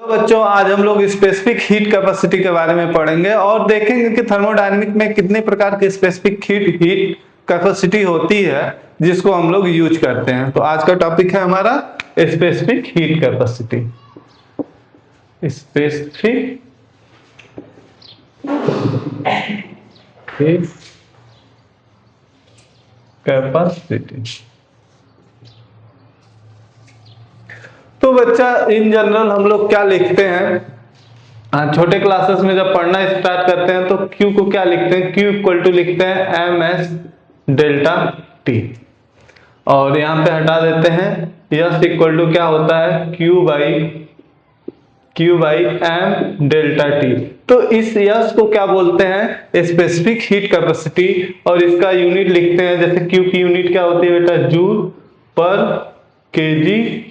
बच्चों, आज हम लोग स्पेसिफिक हीट कैपेसिटी के बारे में पढ़ेंगे और देखेंगे कि थर्मोडायनेमिक में कितने प्रकार की स्पेसिफिक हीट कैपेसिटी होती है जिसको हम लोग यूज करते हैं। तो आज का टॉपिक है हमारा specific heat capacity. Specific heat capacity. तो बच्चा इन जनरल हम लोग क्या लिखते हैं, छोटे क्लासेस में जब पढ़ना स्टार्ट करते हैं तो Q को क्या लिखते हैं, Q इक्वल टू लिखते हैं MS डेल्टा T और यहाँ पे हटा देते हैं S इक्वल टू क्या होता है Q by M delta T। तो इस S को क्या बोलते हैं, स्पेसिफिक हीट कैपेसिटी, और इसका यूनिट लिखते हैं जैसे Q की यूनिट क्या होती है बेटा, जूल पर केजी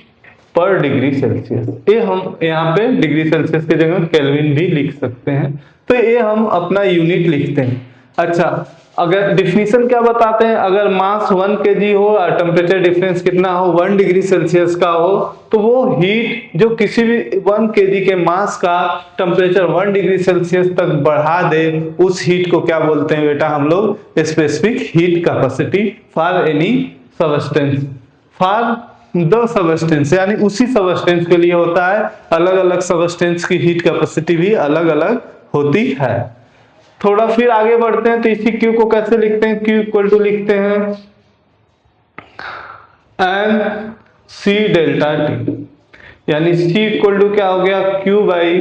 पर डिग्री सेल्सियस। ये हम यहाँ पे डिग्री सेल्सियस की जगह केल्विन भी लिख सकते हैं, तो ये हम अपना यूनिट लिखते हैं। अच्छा, अगर डिफिनीशन क्या बताते हैं, अगर मास 1 kg हो और टेम्परेचर डिफरेंस कितना हो 1 डिग्री सेल्सियस का हो, तो वो हीट जो किसी भी 1 kg के मास का टेम्परेचर 1 डिग्री सेल्सियस तक बढ़ा दे, उस हीट को क्या बोलते हैं बेटा हम लोग, specific heat capacity for any substance, for the substance, यानी उसी सबस्टेंस के लिए होता है। अलग अलग सबस्टेंस की हीट कैपेसिटी भी अलग अलग होती है। थोड़ा फिर आगे बढ़ते हैं तो इसी Q को कैसे लिखते हैं, Q इक्वल टू लिखते हैं एन सी डेल्टा T, यानी C इक्वल टू क्या हो गया, Q by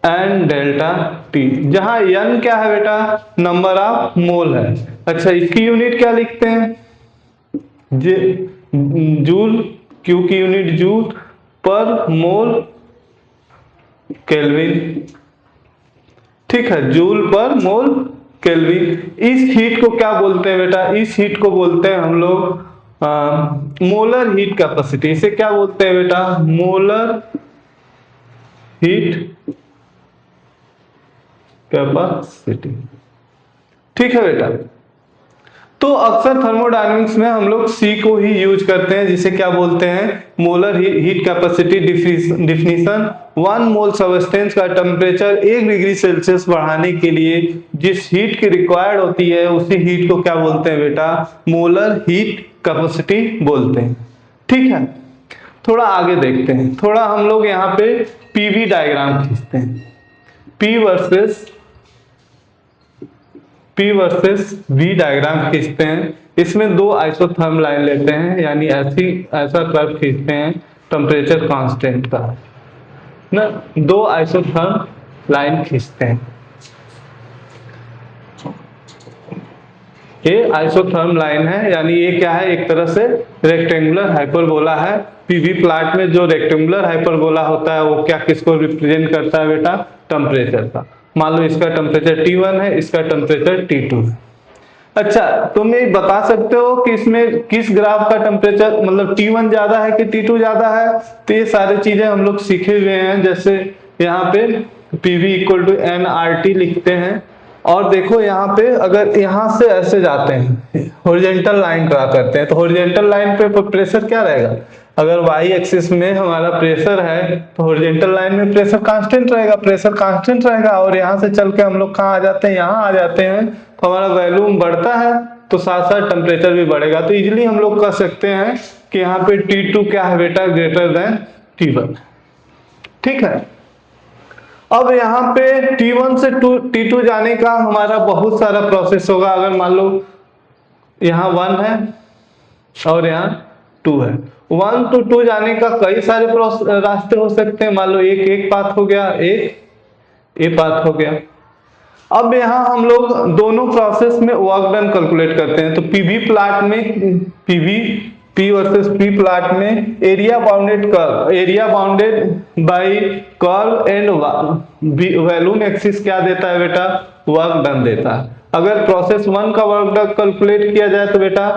N delta T, जहां N क्या है बेटा, नंबर ऑफ मोल है। अच्छा, इसकी यूनिट क्या लिखते हैं, जूल, Q की यूनिट जूल पर मोल केल्विन, ठीक है, जूल पर मोल केल्विन। इस हीट को क्या बोलते हैं बेटा, इस हीट को बोलते हैं हम लोग मोलर हीट कैपेसिटी। इसे क्या बोलते हैं बेटा, मोलर हीट कैपेसिटी, ठीक है बेटा। तो अक्सर थर्मोडायनेमिक्स में हम लोग C को ही यूज करते हैं, जिसे क्या बोलते हैं, मोलर हीट कैपेसिटी डिफिनीशन। 1 मोल सबस्टेंस का टेम्परेचर 1 डिग्री सेल्सियस बढ़ाने के लिए जिस हीट की रिक्वायर्ड होती है, उसी हीट को क्या बोलते हैं बेटा, मोलर हीट कैपेसिटी बोलते हैं, ठीक है। थोड़ा आगे देखते हैं, थोड़ा हम लोग यहाँ पे PV डायग्राम खींचते हैं, P वर्सेस V डायग्राम खींचते हैं। इसमें दो आइसोथर्म लाइन लेते हैं, यानी ऐसा कर्व खींचते हैं टेम्परेचर कांस्टेंट का ना, दो आइसोथर्म लाइन खींचते हैं। ये आइसोथर्म लाइन है, यानी ये क्या है, एक तरह से रेक्टेंगुलर हाइपरबोला है। पीवी प्लॉट में जो रेक्टेंगुलर हाइपरबोला होता है वो क्या, किसको रिप्रेजेंट करता है बेटा, टेम्परेचर का। मान लो इसका टेम्परेचर T1 है, इसका टेम्परेचर T2 है। अच्छा, तुम ये बता सकते हो कि इसमें किस ग्राफ का टेम्परेचर, मतलब T1 ज्यादा है कि T2 ज्यादा है। तो ये सारी चीजें हम लोग सीखे हुए हैं, जैसे यहाँ पे PV इक्वल टू nRT लिखते हैं। और देखो यहाँ पे अगर यहाँ से ऐसे जाते हैं, हॉरिजॉन्टल लाइन ड्रा करते हैं, तो हॉरिजॉन्टल लाइन पे प्रेशर क्या रहेगा, अगर y एक्सिस में हमारा प्रेशर है तो हॉरिजॉन्टल लाइन में प्रेशर कांस्टेंट रहेगा, प्रेशर कांस्टेंट रहेगा। और यहाँ से चल के हम लोग कहाँ आ जाते हैं, यहाँ आ जाते हैं, तो हमारा वॉल्यूम बढ़ता है तो साथ साथ टेम्परेचर भी बढ़ेगा। तो इजीली हम लोग कह सकते हैं कि यहाँ पे T2 क्या है बेटा, ग्रेटर देन T1, ठीक है। अब यहाँ पे T1 से T2 जाने का हमारा बहुत सारा प्रोसेस होगा। अगर मान लो यहाँ 1 है और यहाँ 2 है, 1 to 2 जाने का कई सारे रास्ते हो सकते हैं। मान लो एक पाथ हो गया, एक पाथ हो गया। अब यहाँ हम लोग दोनों प्रोसेस में वर्क डन कैलकुलेट करते हैं। तो पीवी प्लॉट में P वर्सेस P प्लॉट में area bounded by curve and volume axis क्या देता है बेटा, वर्क डन देता है। अगर प्रोसेस 1 का वर्क डन कैलकुलेट किया जाए तो बेटा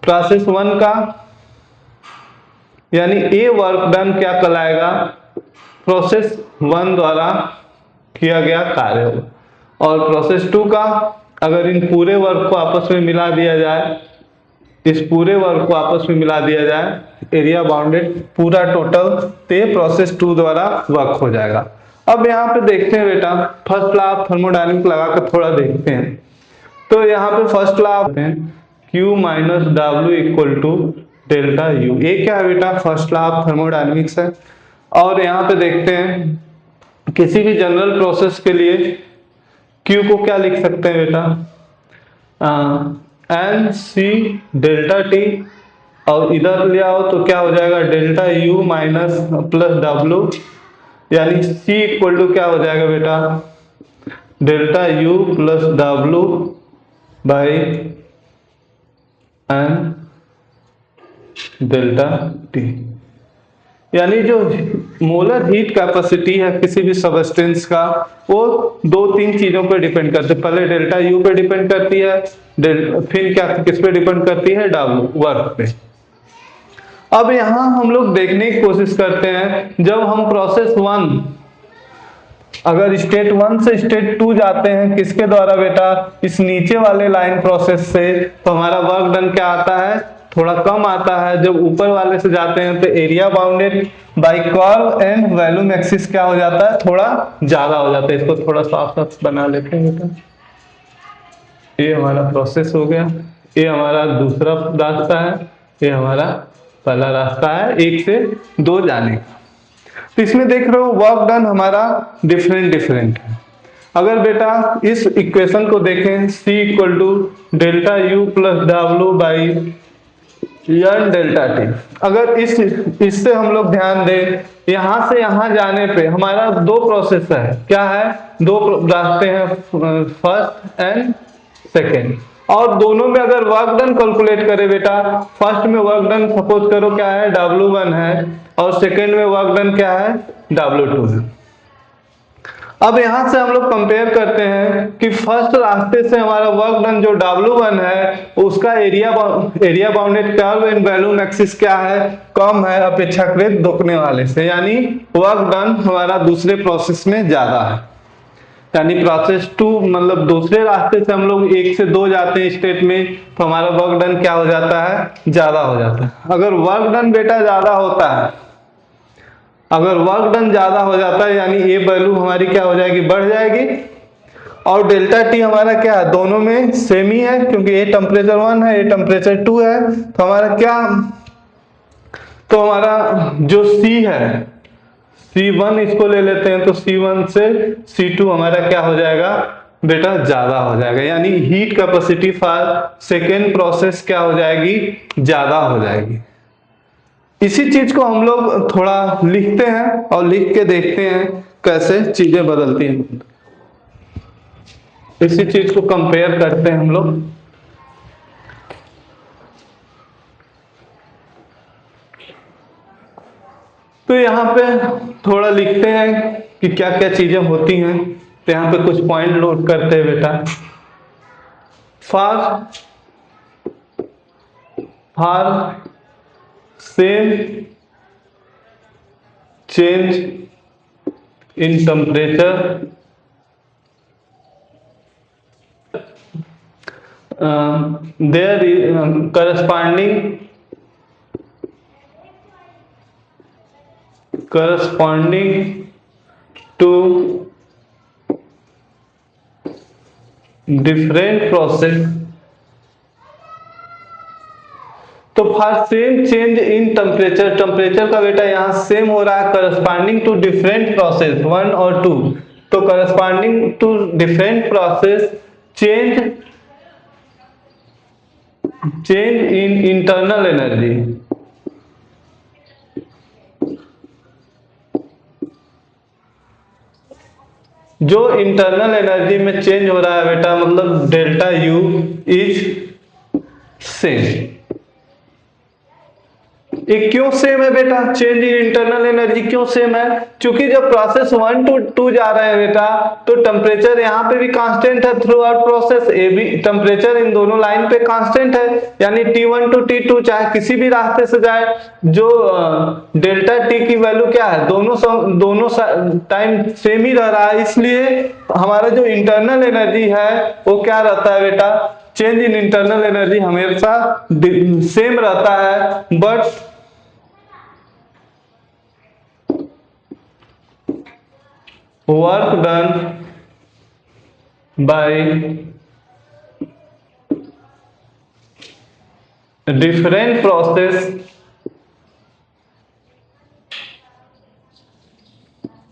प्रोसेस 1 का यानी ए वर्क डन क्या कहलाएगा, प्रोसेस 1 द्वारा किया गया कार्य होगा। और प्रोसेस 2 का अगर इन पूरे वर्क को आपस में मिला दिया जाए इस पूरे वर्क को आपस में मिला दिया जाए, एरिया बाउंडेड पूरा टोटल, तो ये प्रोसेस 2 द्वारा वर्क हो जाएगा। अब यहाँ पे देखते हैं बेटा, फर्स्ट लॉ ऑफ थर्मोडायनेमिक्स लगाकर थोड़ा देखते हैं। तो यहाँ पे first law of Q minus W equal to delta U, ये क्या है बेटा, फर्स्ट लॉ ऑफ थर्मोडायनेमिक्स है। और यहाँ पे देखते हैं किसी भी जनरल प्रोसेस के लिए Q को क्या लिख सकते हैं बेटा, एन सी डेल्टा टी, और इधर ले आओ तो क्या हो जाएगा delta U minus plus W, यानी C इक्वल टू क्या हो जाएगा बेटा, delta U plus W by N delta T. यानी जो मोलर हीट कैपेसिटी है किसी भी सबस्टेंस का, वो 2-3 चीजों पर डिपेंड करती है। पहले डेल्टा U पे डिपेंड करती है, फिर क्या किस पे डिपेंड करती है, W, वर्क पे। अब यहां हम लोग देखने की कोशिश करते हैं, जब हम प्रोसेस 1 अगर स्टेट 1 से स्टेट 2 जाते हैं किसके द्वारा बेटा, इस नीचे वाले लाइन प्रोसेस से, तो हमारा वर्क डन क्या आता है, थोड़ा कम आता है। जब ऊपर वाले से जाते हैं तो area bounded by curve and volume axis क्या हो जाता है, थोड़ा ज्यादा हो जाता है। इसको थोड़ा साफ साफ बना लेते हैं बेटा। ये हमारा प्रोसेस हो गया, ये हमारा दूसरा रास्ता है, ये हमारा पहला रास्ता है 1 से 2 जाने का। तो इसमें देख रहे हो वर्क डन हमारा डिफरेंट है। अगर बेटा इस इक्वेशन को देखें, C equal to delta U plus W by N delta T, अगर इससे हम लोग ध्यान दें, यहां से यहां जाने पे हमारा 2 प्रोसेस है, क्या है, 2 रास्ते हैं, फर्स्ट एंड सेकेंड, और दोनों में अगर वर्क डन कैलकुलेट करें बेटा, फर्स्ट में वर्क डन सपोज करो क्या है, W1 है, और सेकेंड में वर्क डन क्या है, W2 है। अब यहां से हम लोग कंपेयर करते हैं कि फर्स्ट रास्ते से हमारा वर्क डन जो W1 है उसका area bounded curve and volume axis क्या है, कम है अपेक्षाकृत दोगुने वाले से, यानी वर्क डन हमारा दूसरे प्रोसेस में ज्यादा है। यानी प्रोसेस 2 मतलब दूसरे रास्ते से हम लोग 1 से 2 जाते हैं स्टेट में, तो हमारा वर्क डन क्या हो जाता है, ज्यादा हो जाता है। अगर वर्क डन बेटा ज्यादा होता है, अगर वर्क डन ज्यादा हो जाता है, यानी ये वैल्यू हमारी क्या हो जाएगी, बढ़ जाएगी, और डेल्टा टी हमारा क्या है, दोनों में सेम ही है, क्योंकि ये टेम्परेचर 1 है, ये टेम्परेचर 2 है, तो हमारा क्या, तो हमारा जो C है, C1 इसको ले लेते हैं, तो C1 से C2 हमारा क्या हो जाएगा बेटा, ज्यादा हो जाएगा, यानी heat capacity for second process क्या हो जाएगी, ज्यादा हो जाएगी। इसी चीज को हम लोग थोड़ा लिखते हैं और लिख के देखते हैं कैसे चीजें बदलती हैं। इसी चीज को कंपेयर करते हैं हम लोग। तो यहाँ पे थोड़ा लिखते हैं कि क्या क्या चीजें होती हैं। तो यहाँ पे कुछ पॉइंट नोट करते हैं बेटा। For same change in temperature there is corresponding to different process, तो for same change in temperature, temperature का बेटा यहाँ सेम हो रहा है, करस्पॉन्डिंग टू डिफरेंट प्रोसेस 1 और 2, तो corresponding to different process change in internal energy, जो इंटरनल एनर्जी में चेंज हो रहा है बेटा, मतलब डेल्टा U इज सेम। ये क्यों सेम है बेटा, चेंज इन इंटरनल एनर्जी क्यों सेम है, क्योंकि जब प्रोसेस 1 to 2 जा रहे हैं बेटा, तो टेम्परेचर यहाँ पे भी कांस्टेंट है थ्रू आउट प्रोसेस, ए भी टेम्परेचर इन दोनों लाइन पे कांस्टेंट है, यानी T1 to T2 चाहे किसी भी रास्ते से जाए, जो डेल्टा T की वैल्यू क्या है, दोनों टाइम सेम ही रह रहा है, इसलिए हमारा जो इंटरनल एनर्जी है वो क्या रहता है बेटा, चेंज इन इंटरनल एनर्जी हमेशा सेम रहता है, but work done by different process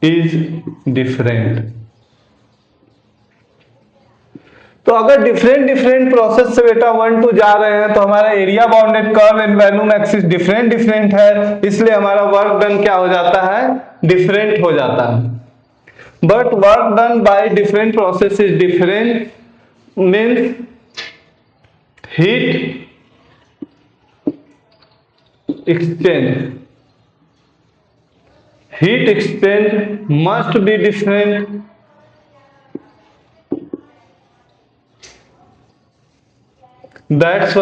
is different. तो अगर डिफरेंट प्रोसेस से बेटा 1 2 जा रहे हैं तो हमारा area bounded curve and volume axis different है, इसलिए हमारा वर्क डन क्या हो जाता है, डिफरेंट हो जाता है। But work done by different process is different means heat exchange must be different that's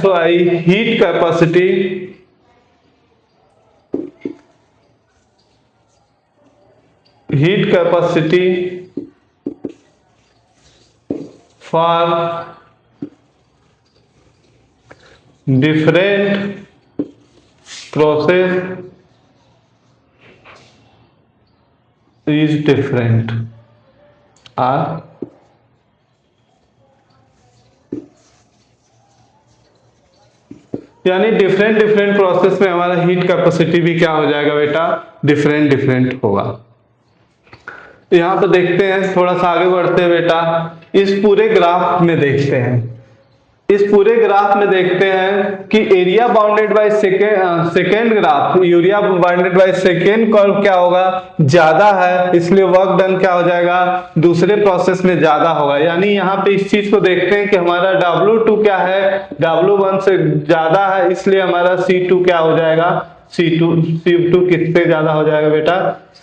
why heat capacity for different process is different यानी डिफरेंट प्रोसेस में हमारा हीट कैपेसिटी भी क्या हो जाएगा बेटा, डिफरेंट होगा। यहाँ पे देखते हैं, थोड़ा सा आगे बढ़ते हैं बेटा, इस पूरे ग्राफ में देखते हैं, कि area bounded by second graph, area bounded by second curve क्या होगा, ज्यादा है, इसलिए वर्क डन क्या हो जाएगा, दूसरे प्रोसेस में ज्यादा होगा। यानी यहाँ पे इस चीज को देखते हैं कि हमारा W2 क्या है, W1 से ज्यादा है, इसलिए हमारा C2 क्या हो जाएगा, C2 किससे ज्यादा हो जाएगा बेटा,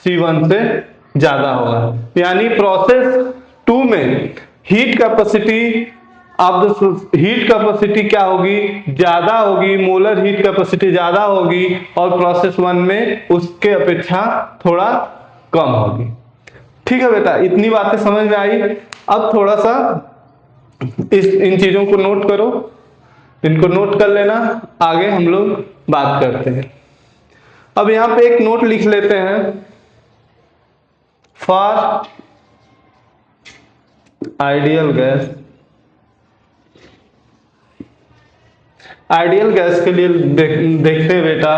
C1 से ज्यादा होगा। यानी प्रोसेस 2 में हीट कैपेसिटी क्या होगी, ज्यादा होगी, मोलर हीट कैपेसिटी ज्यादा होगी, और प्रोसेस 1 में उसके अपेक्षा थोड़ा कम होगी। ठीक है बेटा, इतनी बातें समझ में आई। अब थोड़ा सा इन चीजों को नोट करो, इनको नोट कर लेना, आगे हम लोग बात करते हैं। अब यहां पे एक नोट लिख लेते हैं, फॉर आइडियल गैस के लिए देखते हैं बेटा,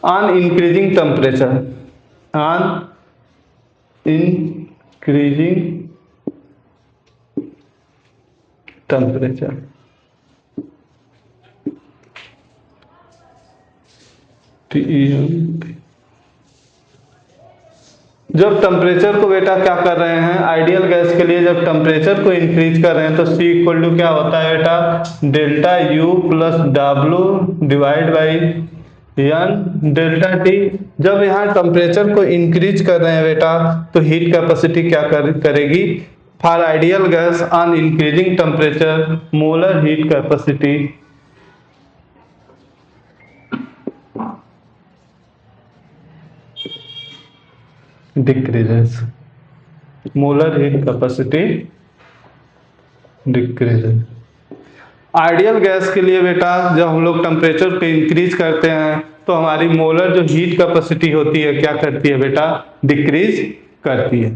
ऑन इंक्रीजिंग टेम्परेचर जब टेम्परेचर को बेटा क्या कर रहे हैं, आइडियल गैस के लिए जब टेम्परेचर को इंक्रीज कर रहे हैं तो C इक्वल टू क्या होता है बेटा, delta U plus W divide by N delta T। जब यहाँ टेम्परेचर को इंक्रीज कर रहे हैं बेटा तो हीट कैपेसिटी क्या करेगी, for ideal gas on increasing temperature molar heat capacity decreases, molar heat capacity decreases. Ideal gas के लिए बेटा जब हम लोग टेम्परेचर को इंक्रीज करते हैं तो हमारी मोलर जो हीट कैपेसिटी होती है क्या करती है बेटा, डिक्रीज करती है।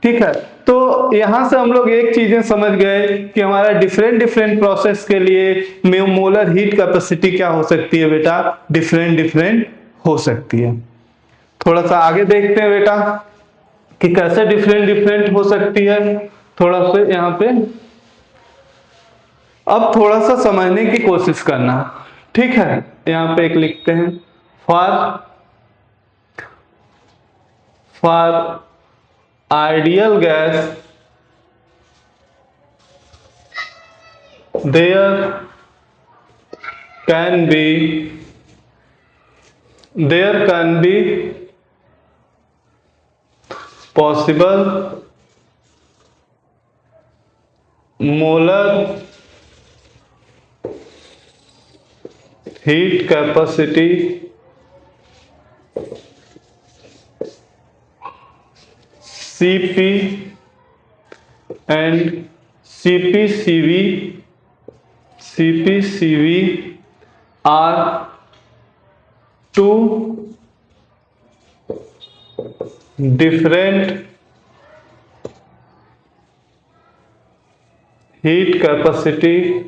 ठीक है, तो यहां से हम लोग एक चीजें समझ गए कि हमारा डिफरेंट प्रोसेस के लिए मोलर हीट कैपेसिटी क्या हो सकती है बेटा, डिफरेंट हो सकती है। थोड़ा सा आगे देखते हैं बेटा कि कैसे डिफरेंट हो सकती है, थोड़ा सा यहाँ पे अब थोड़ा सा समझने की कोशिश करना। ठीक है, यहाँ पे एक लिखते हैं, for ideal gas there can be possible molar heat capacity Cp and CpCv are two different heat capacity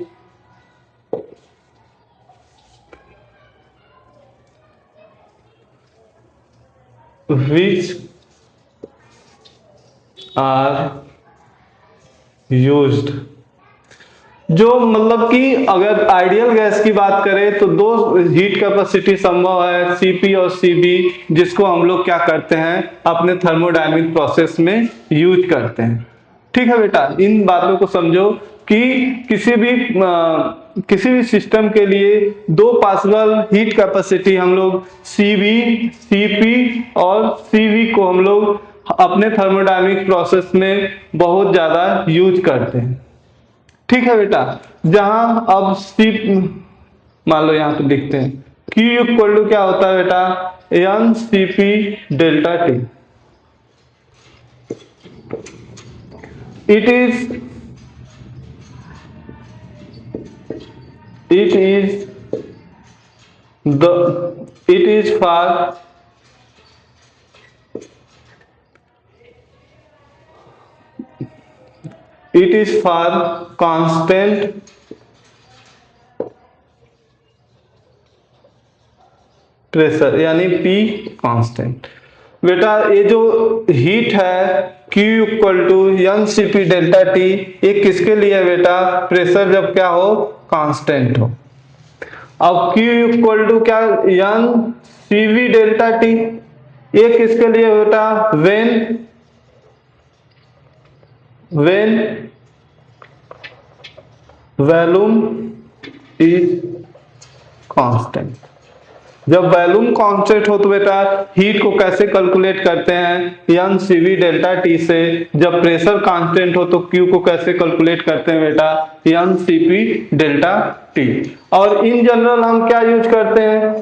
which are used। जो मतलब कि अगर आइडियल गैस की बात करें तो दो हीट कैपेसिटी संभव है, Cp और Cv, जिसको हम लोग क्या करते हैं अपने थर्मोडायनेमिक प्रोसेस में यूज करते हैं। ठीक है बेटा, इन बातों को समझो कि किसी भी सिस्टम के लिए दो पॉसिबल हीट कैपेसिटी हम लोग Cv, Cp और Cv को हम लोग अपने थर्मोडायनेमिक प्रोसेस में बहुत ज्यादा यूज करते हैं। ठीक है बेटा, जहां अब सी मान लो यहां पे लिखते हैं Q इक्वल टू क्या होता है बेटा, N Cp delta T। It is for constant pressure यानी P कांस्टेंट। बेटा ये जो हीट है Q equal to N Cp delta T, ये किसके लिए है बेटा, प्रेशर जब क्या हो, कांस्टेंट हो। अब Q इक्वल टू क्या, एन Cv डेल्टा T, ये किसके लिए बेटा, व्हेन वॉल्यूम इज कांस्टेंट। जब वॉल्यूम कांस्टेंट हो तो बेटा हीट को कैसे कैलकुलेट करते हैं, एन Cv डेल्टा T से। जब प्रेशर कांस्टेंट हो तो Q को कैसे कैलकुलेट करते हैं बेटा, एन Cp डेल्टा T। और इन जनरल हम क्या यूज करते हैं,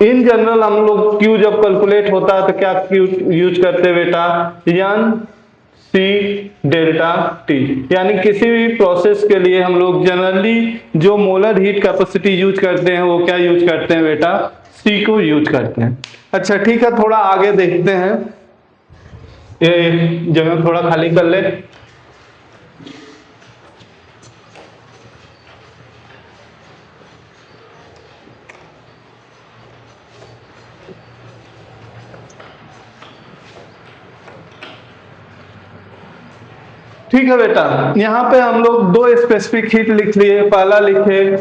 इन जनरल हम लोग Q जब कैलकुलेट होता है तो क्या Q यूज करते हैं बेटा, एन C डेल्टा T। यानी किसी भी प्रोसेस के लिए हम लोग जनरली जो मोलर हीट कैपेसिटी यूज करते हैं वो क्या यूज करते हैं बेटा, C को यूज करते हैं। अच्छा ठीक है, थोड़ा आगे देखते हैं, ये जगह थोड़ा खाली कर ले। ठीक है बेटा, यहाँ पे हम लोग दो स्पेसिफिक हीट लिख लिए। पहला लिखे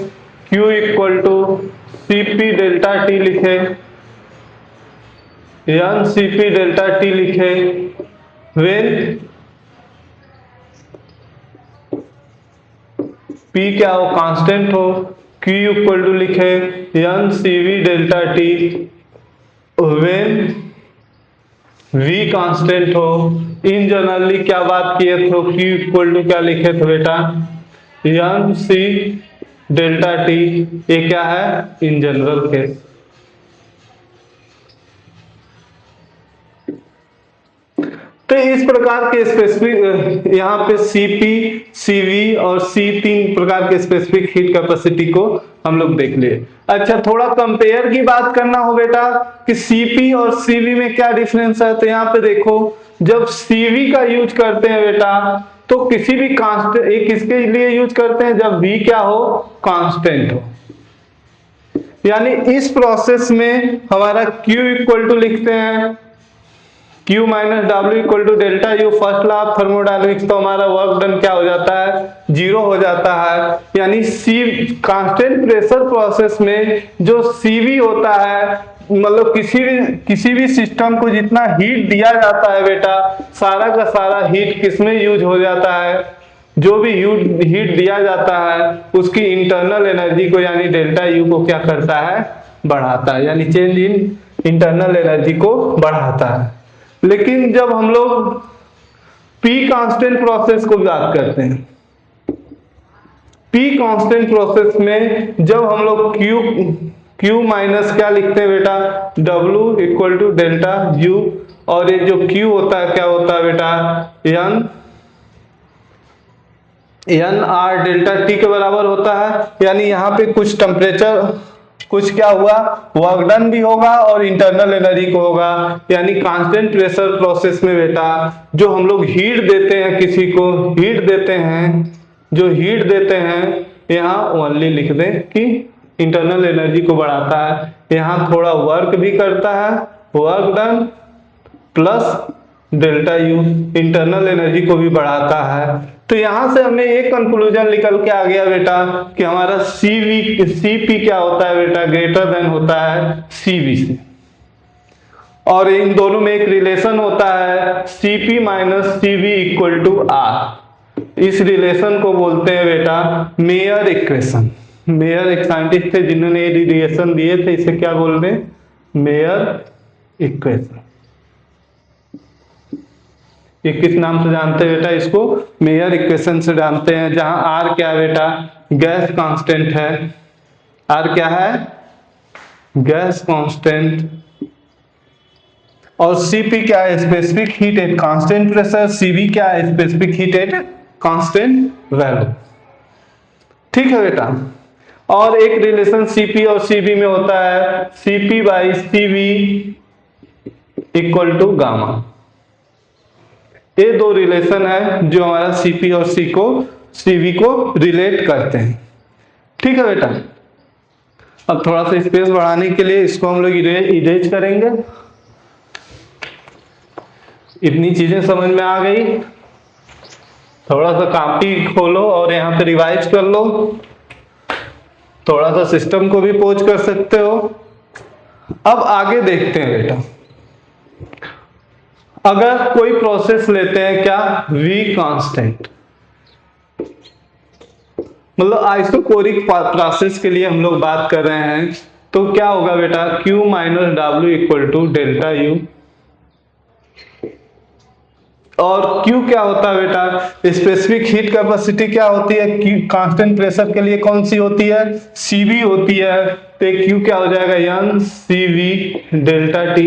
Q equal to Cp delta T लिखे, एन Cp डेल्टा T लिखे, व्हेन P क्या हो, कांस्टेंट हो। Q इक्वल टू लिखे n Cv delta T, when V constant हो। इन जनरली क्या बात किए थे, Q इक्वल टू क्या लिखे थे बेटा, एन C डेल्टा T। ये क्या है, इन जनरल केस। तो इस प्रकार के स्पेसिफिक यहाँ पे Cp, Cv और C तीन प्रकार के स्पेसिफिक हीट कैपेसिटी को हम लोग देख लिए। अच्छा थोड़ा कंपेयर की बात करना हो बेटा कि Cp और Cv में क्या डिफरेंस है, तो यहाँ पे देखो जब Cv का यूज करते हैं बेटा तो किसी भी कांस्टेंट, एक किसके लिए यूज करते हैं, जब V क्या हो, कांस्टेंट हो। यानी इस प्रोसेस में हमारा Q इक्वल टू लिखते हैं Q minus W equal to delta U, first law of thermodynamics, तो हमारा वर्क डन क्या हो जाता है, 0 हो जाता है। यानी C कांस्टेंट प्रेशर प्रोसेस में जो Cv होता है, मतलब किसी भी सिस्टम को जितना हीट दिया जाता है बेटा, सारा का सारा हीट किसमें यूज हो जाता है, जो भी हीट दिया जाता है उसकी इंटरनल एनर्जी को यानी डेल्टा U को क्या करता है, बढ़ाता है, यानी चेंज इन इंटरनल एनर्जी को बढ़ाता है। लेकिन जब हम लोग P कांस्टेंट प्रोसेस को बात करते हैं, P कांस्टेंट प्रोसेस में जब हम लोग Q माइनस क्या लिखते हैं बेटा, W equal to delta U, और ये जो Q होता है क्या होता है बेटा, एन आर डेल्टा टी के बराबर होता है। यानी यहाँ पे कुछ टेम्परेचर, कुछ क्या हुआ, वर्क डन भी होगा और इंटरनल एनर्जी को होगा। यानी कांस्टेंट प्रेशर प्रोसेस में बेटा जो हम लोग हीट देते हैं, किसी को हीट देते हैं, जो हीट देते हैं, यहाँ ओनली लिख दें कि इंटरनल एनर्जी को बढ़ाता है। यहाँ थोड़ा वर्क भी करता है, work done plus delta U internal energy को भी बढ़ाता है। तो यहां से हमें एक कंक्लूजन निकल के आ गया बेटा कि हमारा सीपी क्या होता है बेटा, ग्रेटर देन होता है सीवी से। और इन दोनों में एक रिलेशन होता है CP minus CV equal to R. इस रिलेशन को बोलते हैं बेटा मेयर इक्वेशन। मेयर एक साइंटिस्ट थे जिन्होंने ये रिलेशन दिए थे, इसे क्या बोलते हैं, मेयर इक्वेशन। ये किस नाम से जानते हैं बेटा, इसको मेयर इक्वेशन से जानते हैं। जहां आर क्या है बेटा, गैस कांस्टेंट है। आर क्या है, गैस कांस्टेंट, और सीपी क्या है, specific heat at constant pressure. CV क्या है, specific heat at constant value. ठीक है बेटा। और एक रिलेशन सीपी और सीवी में होता है CP by CV equal to gamma. ये दो रिलेशन है जो हमारा सीपी और सीवी को रिलेट करते हैं। ठीक है बेटा। अब थोड़ा सा स्पेस बढ़ाने के लिए इसको हम लोग इरेज करेंगे। इतनी चीजें समझ में आ गई। थोड़ा सा कॉपी खोलो और यहाँ पे रिवाइज कर लो। थोड़ा सा सिस्टम को भी पोज कर सकते हो। अब आगे देखते हैं बेटा। अगर कोई प्रोसेस लेते हैं क्या, V कांस्टेंट, मतलब आइसोकोरिक प्रोसेस के लिए हम लोग बात कर रहे हैं, तो क्या होगा बेटा, Q minus W equal to delta U। और Q क्या होता है बेटा, स्पेसिफिक हीट कैपेसिटी क्या होती है, कांस्टेंट प्रेशर के लिए कौन सी होती है, CV होती है। तो Q क्या हो जाएगा, N CV डेल्टा T।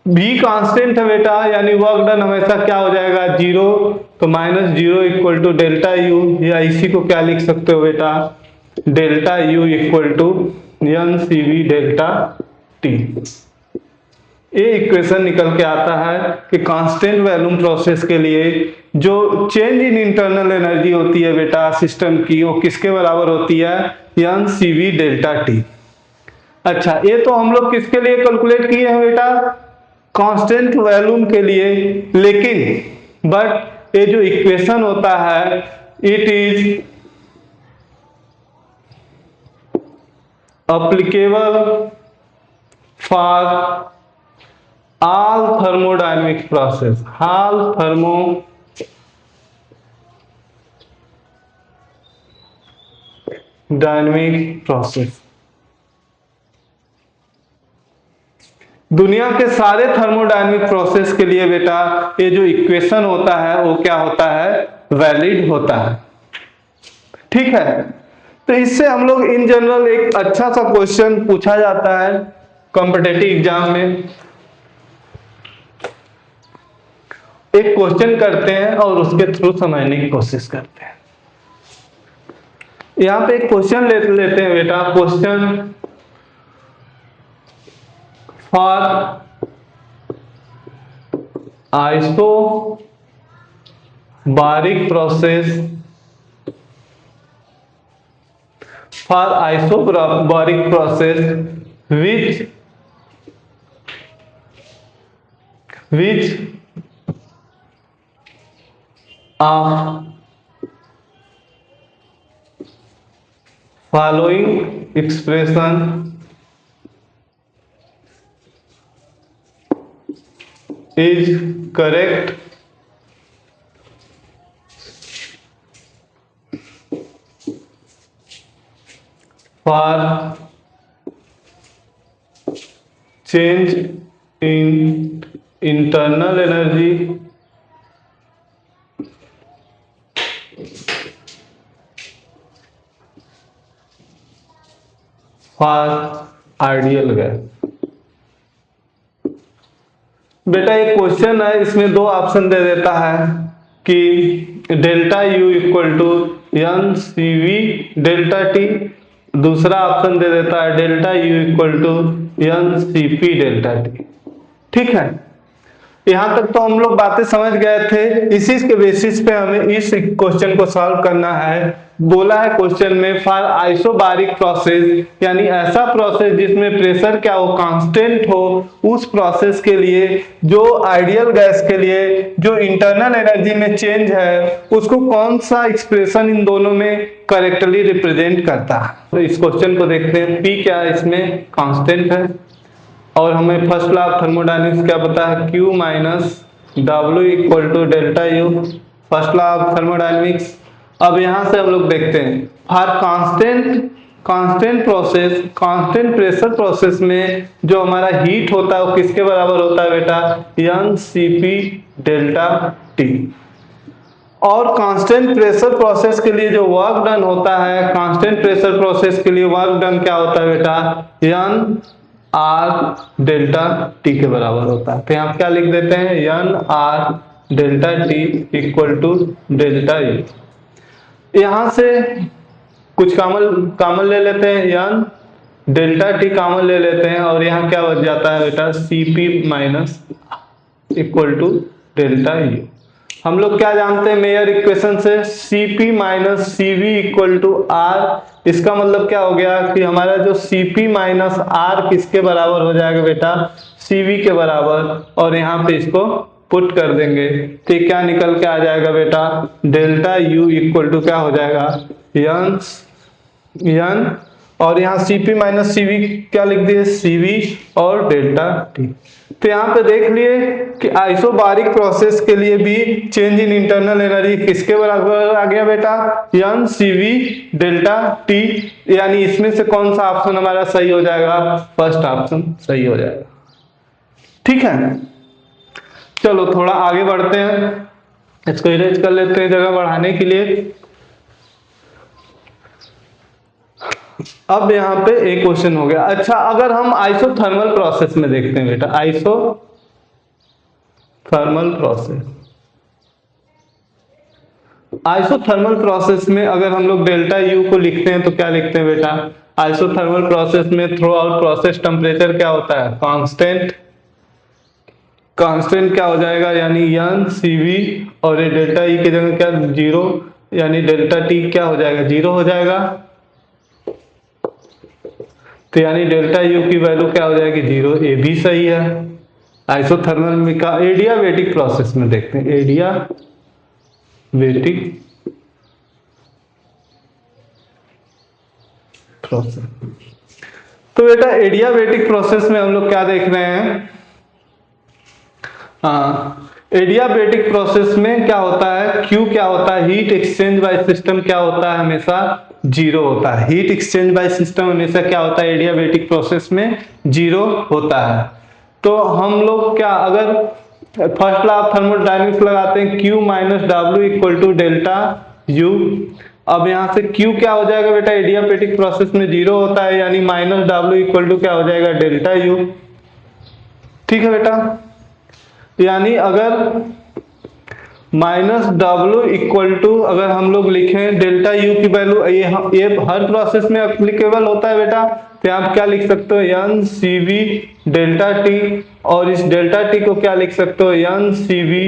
भी कांस्टेंट है बेटा, यानी वर्क डन हमेशा क्या हो जाएगा, जीरो। तो minus zero equal to delta U, या इसी को क्या लिख सकते हो बेटा, delta U equal to N C V delta T. ये इक्वेशन निकल के आता है कि कांस्टेंट वॉल्यूम प्रोसेस के लिए जो चेंज इन इंटरनल एनर्जी होती है बेटा सिस्टम की, वो किसके बराबर होती है, N C V delta T. अच्छा, ये तो हम लोग किसके लिए कैलकुलेट किए हैं बेटा, कांस्टेंट वॉल्यूम के लिए। लेकिन बट ये जो इक्वेशन होता है it is applicable for all thermodynamic process, all thermodynamic process। दुनिया के सारे थर्मोडायनेमिक प्रोसेस के लिए बेटा ये जो इक्वेशन होता है वो क्या होता है, वैलिड होता है। ठीक है। तो इससे हम लोग इन जनरल एक अच्छा सा क्वेश्चन पूछा जाता है कॉम्पिटिटिव एग्जाम में। एक क्वेश्चन करते हैं और उसके थ्रू समझने की कोशिश करते हैं। यहाँ पे एक क्वेश्चन लेते हैं बेटा, question for isobaric process, for isobaric process which of following expression is correct for change in internal energy for ideal gas. बेटा एक क्वेश्चन है, इसमें दो ऑप्शन दे देता है कि delta U equal to N C V delta T, दूसरा ऑप्शन दे देता है delta U equal to N C P delta T. ठीक है, यहां तक तो हम लोग बातें समझ गए थे। इसी के बेसिस पे हमें इस क्वेश्चन को सॉल्व करना है। बोला है क्वेश्चन में फॉर आइसोबारिक प्रोसेस, यानी ऐसा प्रोसेस जिसमें प्रेशर क्या हो, कांस्टेंट हो, उस प्रोसेस के लिए जो आइडियल गैस के लिए जो इंटरनल एनर्जी में चेंज है उसको कौन सा एक्सप्रेशन इन दोनों में करेक्टली रिप्रेजेंट करता है। तो इस क्वेश्चन को देखते हैं। पी क्या है, इसमें कांस्टेंट है और हमें फर्स्ट लॉ ऑफ थर्मोडायनेमिक्स क्या पता है, Q minus W equal to delta U, first law of thermodynamics. अब यहां से हम लोग देखते हैं for constant process, constant pressure process में जो हमारा हीट होता है वो किसके बराबर होता है बेटा, NCP डेल्टा टी। और कांस्टेंट प्रेशर प्रोसेस के लिए जो वर्क डन होता है, कांस्टेंट प्रेशर प्रोसेस के लिए वर्क डन क्या होता है बेटा, एन आर डेल्टा टी के बराबर होता है। तो यहाँ क्या लिख देते हैं, N R delta T equal to delta U. यहां से कुछ कामन ले लेते हैं, एन डेल्टा टी कामन ले लेते हैं और यहाँ क्या बच जाता है बेटा, C P minus equal to delta U. हम लोग क्या जानते हैं मेयर इक्वेशन से, Cp minus Cv equal to R। इसका मतलब क्या हो गया कि हमारा जो Cp माइनस R किसके बराबर हो जाएगा बेटा, Cv के बराबर, और यहाँ पे इसको पुट कर देंगे तो क्या निकल के आ जाएगा बेटा, डेल्टा U इक्वल टू क्या हो जाएगा, n, और यहाँ Cp माइनस Cv क्या लिख दिए, Cv और डेल्टा T। तो यहाँ पे देख लिए कि आइसोबारिक प्रोसेस के लिए भी चेंज इन इंटरनल एनर्जी किसके बराबर आ गया बेटा, NCV डेल्टा टी। यानी इसमें से कौन सा ऑप्शन हमारा सही हो जाएगा, फर्स्ट ऑप्शन सही हो जाएगा। ठीक है, चलो थोड़ा आगे बढ़ते हैं, इसको इरेज कर लेते हैं जगह बढ़ाने के लिए। अब यहाँ पे एक क्वेश्चन हो गया। अच्छा, अगर हम आइसोथर्मल प्रोसेस में देखते हैं बेटा, आइसोथर्मल प्रोसेस में अगर हम लोग डेल्टा यू को लिखते हैं तो क्या लिखते हैं बेटा, आइसोथर्मल प्रोसेस में थ्रू आउट प्रोसेस टेम्परेचर क्या होता है, कांस्टेंट क्या हो जाएगा, यानी NCV, और ये डेल्टा ई की जगह क्या, जीरो, यानी डेल्टा टी क्या हो जाएगा, जीरो हो जाएगा। तो यानी डेल्टा यू की वैल्यू क्या हो जाएगी, जीरो। ए भी सही है। आइसोथर्मल में का एडियाबेटिक प्रोसेस में देखते हैं, एडियाबेटिक प्रोसेस। तो बेटा एडियाबेटिक प्रोसेस में हम लोग क्या देख रहे हैं, एडियाबेटिक प्रोसेस में क्या होता है, Q क्या होता है, हीट एक्सचेंज बाय सिस्टम क्या होता है, हमेशा जीरो होता है। हीट एक्सचेंज बाय सिस्टम हमेशा क्या होता है, एडियाबेटिक प्रोसेस में जीरो होता है। तो हम लोग क्या, अगर फर्स्ट लॉ ऑफ थर्मोडायनेमिक्स लगाते हैं, Q minus W equal to delta U। अब यहाँ से Q क्या हो जाएगा बेटा, एडियाबेटिक प्रोसेस में जीरो होता है, यानी माइनस W इक्वल टू क्या हो जाएगा, डेल्टा U। ठीक है बेटा, यानी अगर माइनस W इक्वल टू अगर हम लोग लिखें डेल्टा U की वैल्यू, ये हर प्रोसेस में एप्लीकेबल होता है बेटा, तो आप क्या लिख सकते हो, NCV डेल्टा T, और इस डेल्टा T को क्या लिख सकते हो, NCV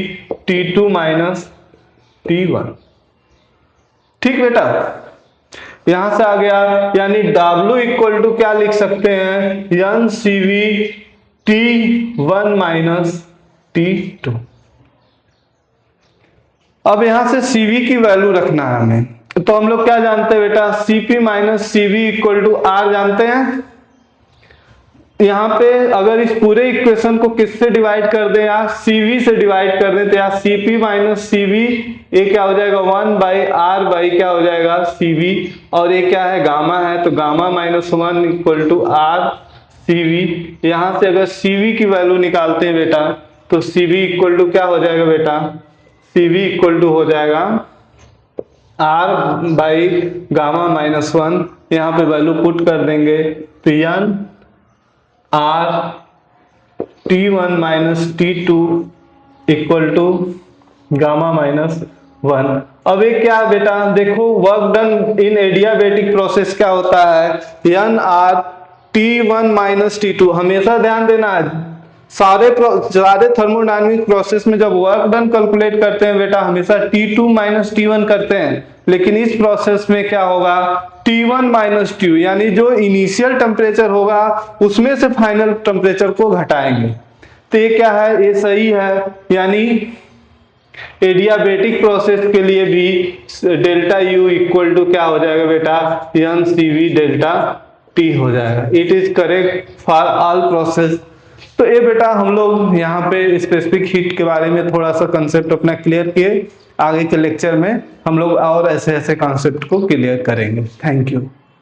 T2 माइनस T1। ठीक बेटा, यहां से आ गया, यानी W इक्वल टू क्या लिख सकते हैं, NCV T1 माइनस T2। अब यहां से Cv की वैल्यू रखना है हमें, तो हम लोग क्या जानते हैं बेटा, Cp minus Cv equal to R जानते हैं। यहाँ पे अगर इस पूरे इक्वेशन को किससे डिवाइड कर दें, या Cv से डिवाइड कर दें, तो या Cp माइनस Cv ये क्या हो जाएगा, 1/R बाई क्या हो जाएगा, Cv, और ये क्या है, गामा है, तो gamma minus 1 equal to R Cv। यहाँ से अगर Cv की वैल्यू निकालते हैं बेटा, तो Cv इक्वल टू क्या हो जाएगा बेटा, Cv इक्वल टू हो जाएगा R बाई गामा माइनस 1, यहाँ पे वैल्यू पुट कर देंगे तो n R T1 minus T2 equal to gamma minus 1। अब ये क्या बेटा, देखो work done in adiabatic process क्या होता है, N R T1 minus T2। हमेशा ध्यान देना है, सारे थर्मोडायनेमिक प्रोसेस में जब वर्क डन कैलकुलेट करते हैं बेटा हमेशा T2 माइनस T1 करते हैं, लेकिन इस प्रोसेस में क्या होगा T1 माइनस T2, यानी जो इनिशियल टेम्परेचर होगा उसमें से फाइनल टेम्परेचर को घटाएंगे। तो ये क्या है, ये सही है, यानी एडियाबेटिक प्रोसेस के लिए भी डेल्टा यू इक्वल टू क्या हो जाएगा बेटा, N C V delta T हो जाएगा। It is correct for all process. तो ये बेटा हम लोग यहाँ पे स्पेसिफिक हीट के बारे में थोड़ा सा कंसेप्ट अपना क्लियर किए। आगे के लेक्चर में हम लोग और ऐसे ऐसे कॉन्सेप्ट को क्लियर करेंगे। Thank you.